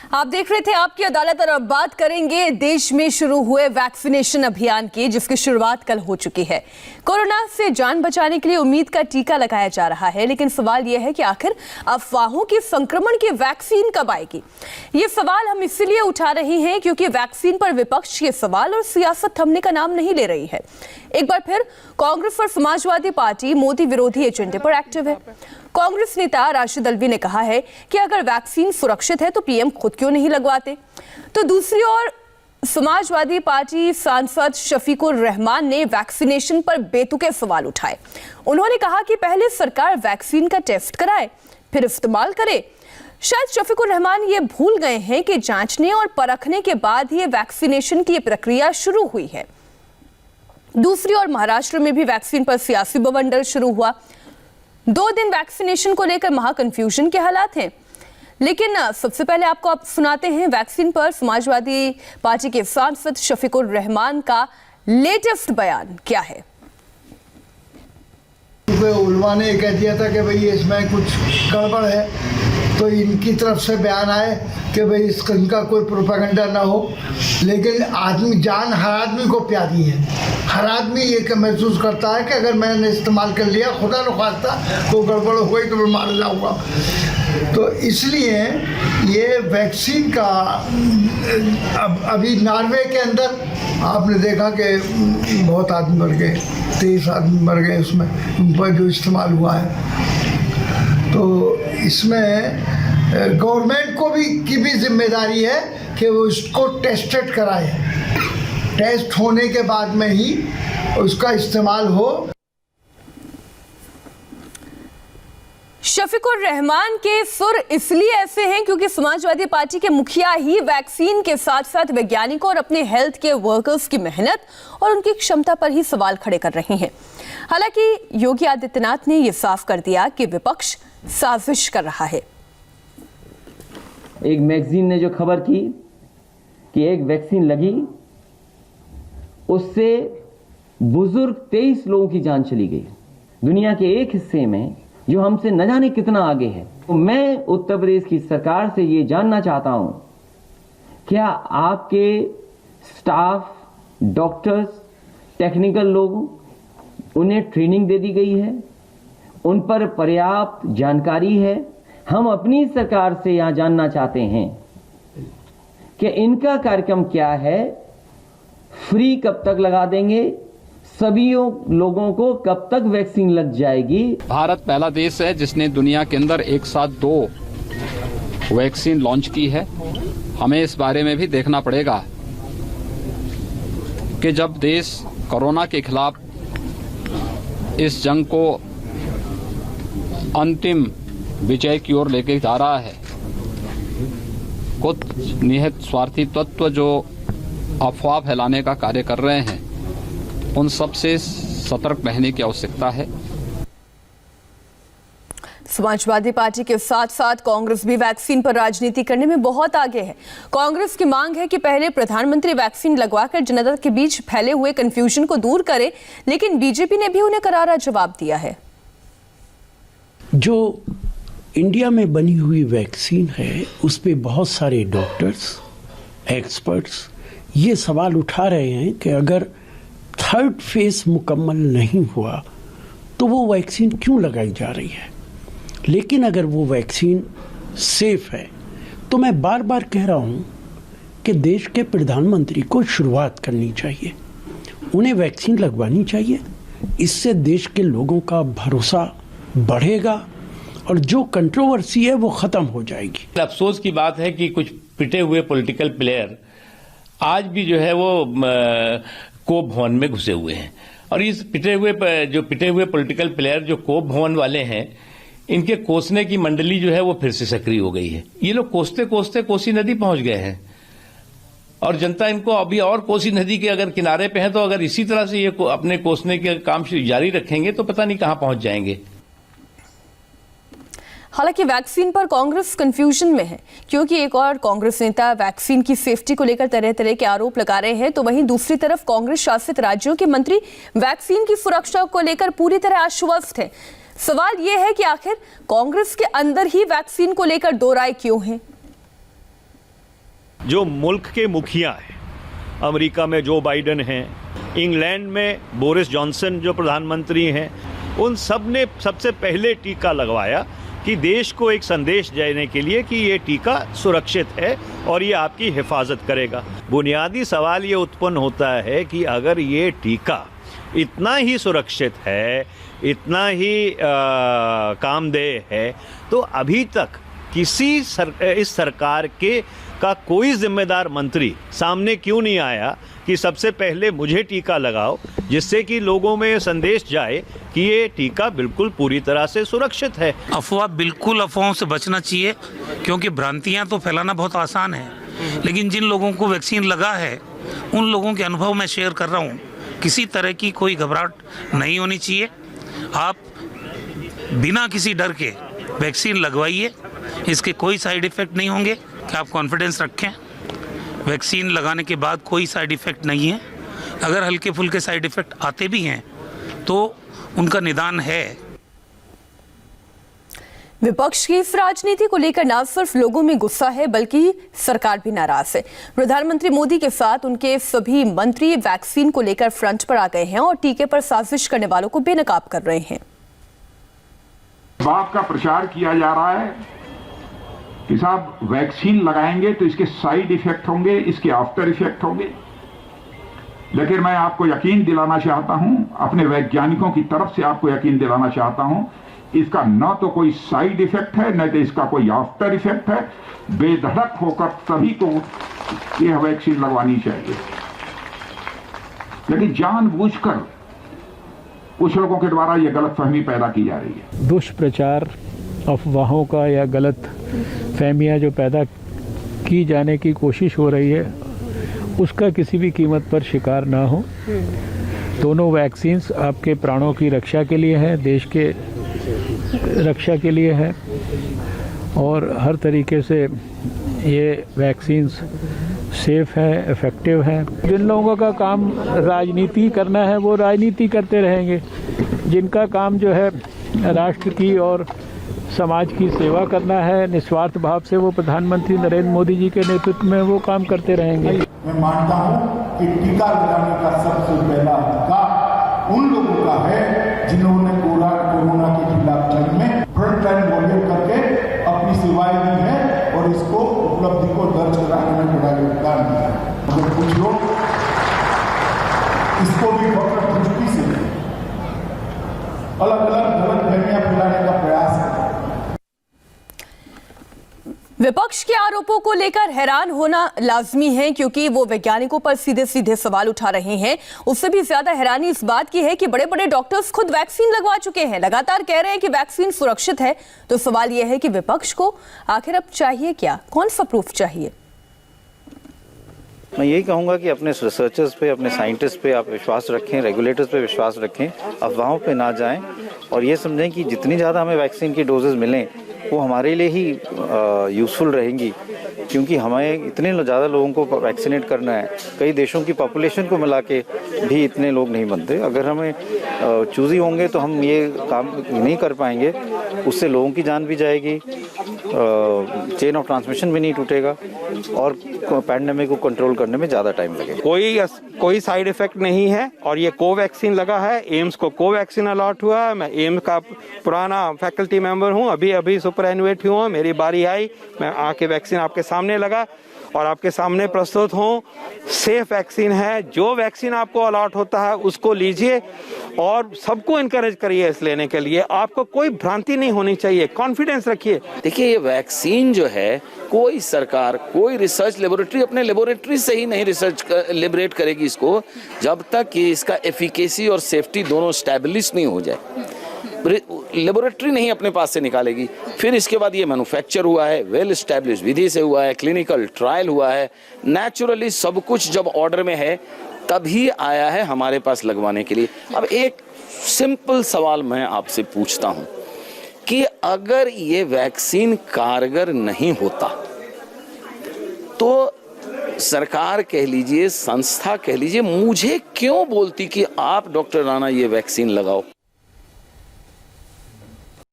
आप देख रहे थे आपकी अदालत और अब बात करेंगे देश में शुरू हुए वैक्सीनेशन अभियान की, जिसकी शुरुआत कल हो चुकी है। कोरोना से जान बचाने के लिए उम्मीद का टीका लगाया जा रहा है, लेकिन सवाल यह है कि आखिर अफवाहों के संक्रमण की वैक्सीन कब आएगी। ये सवाल हम इसलिए उठा रहे हैं क्योंकि वैक्सीन पर विपक्ष के सवाल और सियासत थमने का नाम नहीं ले रही है। एक बार फिर कांग्रेस और समाजवादी पार्टी मोदी विरोधी एजेंडे पर एक्टिव है। कांग्रेस नेता राशिद अल्वी ने कहा है कि अगर वैक्सीन सुरक्षित है तो पीएम खुद क्यों नहीं लगवाते। तो दूसरी ओर समाजवादी पार्टी सांसद शफीकुर रहमान ने वैक्सीनेशन पर बेतुके सवाल उठाए। उन्होंने कहा कि पहले सरकार वैक्सीन का टेस्ट कराए फिर इस्तेमाल करे। शायद शफीकुर रहमान ये भूल गए हैं कि जांचने और परखने के बाद ही वैक्सीनेशन की प्रक्रिया शुरू हुई है। दूसरी ओर महाराष्ट्र में भी वैक्सीन पर सियासी बवंडर शुरू हुआ। 2 दिन वैक्सीनेशन को लेकर महा कंफ्यूजन के हालात हैं। लेकिन सबसे पहले आपको आप सुनाते हैं वैक्सीन पर समाजवादी पार्टी के सांसद शफीकुर रहमान का लेटेस्ट बयान क्या है। उलमा ने कह दिया था कि भाई इसमें कुछ गड़बड़ है, तो इनकी तरफ से बयान आए कि भाई इनका कोई प्रोपेगेंडा ना हो। लेकिन आदमी जान हर आदमी को प्यारी है। हर आदमी ये महसूस करता है कि अगर मैंने इस्तेमाल कर लिया, खुदा न खास्ता कोई गड़बड़ हो गई तो मैं मार जाऊँगा। तो इसलिए ये वैक्सीन का अभी नॉर्वे के अंदर आपने देखा कि बहुत आदमी मर गए, 23 आदमी मर गए उसमें, उन पर जो इस्तेमाल हुआ है। तो इसमें गवर्नमेंट को की भी जिम्मेदारी है कि वो इसको टेस्टेड कराए, टेस्ट होने के बाद में ही उसका इस्तेमाल हो। शफीकुर रहमान के सुर इसलिए ऐसे हैं क्योंकि समाजवादी पार्टी के मुखिया ही वैक्सीन के साथ साथ वैज्ञानिकों और अपने हेल्थ के वर्कर्स की मेहनत और उनकी क्षमता पर ही सवाल खड़े कर रहे हैं। हालांकि योगी आदित्यनाथ ने यह साफ कर दिया कि विपक्ष साजिश कर रहा है। एक मैगजीन ने जो खबर की कि एक वैक्सीन लगी, उससे बुजुर्ग 23 लोगों की जान चली गई दुनिया के एक हिस्से में जो हमसे न जाने कितना आगे है। तो मैं उत्तर प्रदेश की सरकार से ये जानना चाहता हूं, क्या आपके स्टाफ, डॉक्टर्स, टेक्निकल लोग, उन्हें ट्रेनिंग दे दी गई है, उन पर पर्याप्त जानकारी है? हम अपनी सरकार से यहां जानना चाहते हैं कि इनका कार्यक्रम क्या है, फ्री कब तक लगा देंगे, सभी लोगों को कब तक वैक्सीन लग जाएगी। भारत पहला देश है जिसने दुनिया के अंदर एक साथ 2 वैक्सीन लॉन्च की है। हमें इस बारे में भी देखना पड़ेगा कि जब देश कोरोना के खिलाफ इस जंग को अंतिम विजय की ओर लेके जा रहा है, कुछ निहित स्वार्थी तत्व जो अफवाह फैलाने का कार्य कर रहे हैं, उन सब से सतर्क रहने की आवश्यकता है। समाजवादी पार्टी के साथ साथ कांग्रेस भी वैक्सीन पर राजनीति करने में बहुत आगे है। कांग्रेस की मांग है कि पहले प्रधानमंत्री वैक्सीन लगवाकर जनता के बीच फैले हुए कंफ्यूजन को दूर करे, लेकिन बीजेपी ने भी उन्हें करारा जवाब दिया है। जो इंडिया में बनी हुई वैक्सीन है उस पे बहुत सारे डॉक्टर्स, एक्सपर्ट्स ये सवाल उठा रहे हैं कि अगर 3rd फेज मुकम्मल नहीं हुआ तो वो वैक्सीन क्यों लगाई जा रही है। लेकिन अगर वो वैक्सीन सेफ है तो मैं बार बार कह रहा हूँ कि देश के प्रधानमंत्री को शुरुआत करनी चाहिए, उन्हें वैक्सीन लगवानी चाहिए। इससे देश के लोगों का भरोसा बढ़ेगा और जो कंट्रोवर्सी है वो ख़त्म हो जाएगी। अफसोस की बात है कि कुछ पिटे हुए पॉलिटिकल प्लेयर आज भी जो है वो कोप भवन में घुसे हुए हैं, और इस पिटे हुए पॉलिटिकल प्लेयर जो कोप भवन वाले हैं, इनके कोसने की मंडली जो है वो फिर से सक्रिय हो गई है। ये लोग कोसते कोसते कोसी नदी पहुंच गए हैं और जनता इनको अभी और कोसी नदी के अगर किनारे पे है, तो अगर इसी तरह से ये अपने कोसने के काम जारी रखेंगे तो पता नहीं कहां पहुंच जाएंगे। हालांकि वैक्सीन पर कांग्रेस कंफ्यूजन में है क्योंकि एक और कांग्रेस नेता वैक्सीन की सेफ्टी को लेकर तरह तरह के आरोप लगा रहे हैं, तो वहीं दूसरी तरफ कांग्रेस शासित राज्यों के मंत्री वैक्सीन की सुरक्षा को लेकर पूरी तरह आश्वस्त हैं। सवाल यह है कि आखिर कांग्रेस के अंदर ही वैक्सीन को लेकर 2 राय क्यों हैं। जो मुल्क के मुखिया हैं, अमेरिका में जो बाइडेन हैं, इंग्लैंड में बोरिस जॉनसन जो प्रधानमंत्री हैं, उन सब ने सबसे पहले टीका लगवाया कि देश को एक संदेश देने के लिए कि ये टीका सुरक्षित है और ये आपकी हिफाजत करेगा। बुनियादी सवाल ये उत्पन्न होता है कि अगर ये टीका इतना ही सुरक्षित है, इतना ही कामदेह है, तो अभी तक किसी इस सरकार का कोई जिम्मेदार मंत्री सामने क्यों नहीं आया कि सबसे पहले मुझे टीका लगाओ, जिससे कि लोगों में संदेश जाए कि ये टीका बिल्कुल पूरी तरह से सुरक्षित है। बिल्कुल अफवाहों से बचना चाहिए, क्योंकि भ्रांतियां तो फैलाना बहुत आसान है, लेकिन जिन लोगों को वैक्सीन लगा है उन लोगों के अनुभव मैं शेयर कर रहा हूं। किसी तरह की कोई घबराहट नहीं होनी चाहिए। आप बिना किसी डर के वैक्सीन लगवाइए, इसके कोई साइड इफ़ेक्ट नहीं होंगे। कि आप कॉन्फिडेंस रखें, वैक्सीन लगाने के बाद कोई साइड इफ़ेक्ट नहीं है। अगर हल्के फुल्के साइड इफ़ेक्ट आते भी हैं तो उनका निदान है। विपक्ष की इस राजनीति को लेकर न सिर्फ लोगों में गुस्सा है, बल्कि सरकार भी नाराज है। प्रधानमंत्री मोदी के साथ उनके सभी मंत्री वैक्सीन को लेकर फ्रंट पर आ गए हैं और टीके पर साजिश करने वालों को बेनकाब कर रहे हैं। बात का प्रचार किया जा रहा है कि साहब वैक्सीन लगाएंगे तो इसके साइड इफेक्ट होंगे, इसके आफ्टर इफेक्ट होंगे। लेकिन मैं आपको यकीन दिलाना चाहता हूं, अपने वैज्ञानिकों की तरफ से आपको यकीन दिलाना चाहता हूं, इसका न तो कोई साइड इफेक्ट है, न तो इसका कोई आफ्टर इफेक्ट है। बेधड़क होकर सभी को यह वैक्सीन लगवानी चाहिए। लेकिन जानबूझकर कुछ लोगों के द्वारा यह गलतफहमी पैदा की जा रही है। दुष्प्रचार, अफवाहों का या गलत फहमियाँ जो पैदा की जाने की कोशिश हो रही है, उसका किसी भी कीमत पर शिकार ना हो। दोनों वैक्सीन्स आपके प्राणों की रक्षा के लिए है, देश के रक्षा के लिए है, और हर तरीके से ये वैक्सीन्स सेफ है, इफ़ेक्टिव है। जिन लोगों का काम राजनीति करना है वो राजनीति करते रहेंगे, जिनका काम जो है राष्ट्र की और समाज की सेवा करना है निस्वार्थ भाव से, वो प्रधानमंत्री नरेंद्र मोदी जी के नेतृत्व में वो काम करते रहेंगे। मैं मानता हूं कि टीका लगाने का सबसे पहला अधिकार उन लोगों का है जिन्होंने कोरोना के खिलाफ जंग में फ्रंट लाइन वॉरियर करके अपनी सेवाएं दी है और इसको उपलब्धि को दर्ज कराने में बड़ा योगदान दिया है। मगर कुछ लोग इसको भी फुजकी से अलग अलग गलत फहमियां फैलाने का प्रयास है। विपक्ष के आरोपों को लेकर हैरान होना लाजमी है, क्योंकि वो वैज्ञानिकों पर सीधे सीधे सवाल उठा रहे हैं। उससे भी ज्यादा हैरानी इस बात की है कि बड़े बड़े डॉक्टर्स खुद वैक्सीन लगवा चुके हैं, लगातार कह रहे हैं कि वैक्सीन सुरक्षित है। तो सवाल यह है कि विपक्ष को आखिर अब चाहिए क्या, कौन सा प्रूफ चाहिए? मैं यही कहूँगा कि अपने रिसर्चर्स पे, अपने साइंटिस्ट पे आप विश्वास रखें, रेगुलेटर्स पे विश्वास रखें, अफवाहों पे ना जाएं और ये समझें कि जितनी ज़्यादा हमें वैक्सीन की डोजेस मिलें वो हमारे लिए ही यूज़फुल रहेंगी, क्योंकि हमें इतने ज़्यादा लोगों को वैक्सीनेट करना है। कई देशों की पॉपुलेशन को मिला के भी इतने लोग नहीं बनते। अगर हमें चूज़ी होंगे तो हम ये काम नहीं कर पाएंगे, उससे लोगों की जान भी जाएगी, चेन ऑफ ट्रांसमिशन भी नहीं टूटेगा और पैंडेमिक को कंट्रोल करने में ज़्यादा टाइम लगेगा। कोई साइड इफेक्ट नहीं है और ये कोवैक्सीन लगा है। एम्स को कोवैक्सीन अलॉट हुआ है। मैं एम्स का पुराना फैकल्टी मेंबर हूँ, अभी सुपरएनुएट हुआ, मेरी बारी आई, मैं आके वैक्सीन आपके सामने लगा और आपके सामने प्रस्तुत हूँ। सेफ वैक्सीन है। जो वैक्सीन आपको अलॉट होता है उसको लीजिए और सबको इनकरेज करिए इस लेने के लिए। आपको कोई भ्रांति नहीं होनी चाहिए, कॉन्फिडेंस रखिए। देखिए, ये वैक्सीन जो है, कोई सरकार, कोई रिसर्च लेबोरेटरी अपने लेबोरेटरी से ही नहीं रिसर्च लिबरेट करेगी इसको, जब तक कि इसका एफिकेसी और सेफ्टी दोनों स्टैब्लिश नहीं हो जाए। लेबोरेटरी नहीं अपने पास से निकालेगी। फिर इसके बाद ये मैन्युफैक्चर हुआ है, वेल एस्टैब्लिश विधि से हुआ है, क्लिनिकल ट्रायल हुआ है, नेचुरली सब कुछ जब ऑर्डर में है तभी आया है हमारे पास लगवाने के लिए। अब एक सिंपल सवाल मैं आपसे पूछता हूं कि अगर ये वैक्सीन कारगर नहीं होता तो सरकार कह लीजिए, संस्था कह लीजिए, मुझे क्यों बोलती कि आप डॉक्टर राणा ये वैक्सीन लगाओ?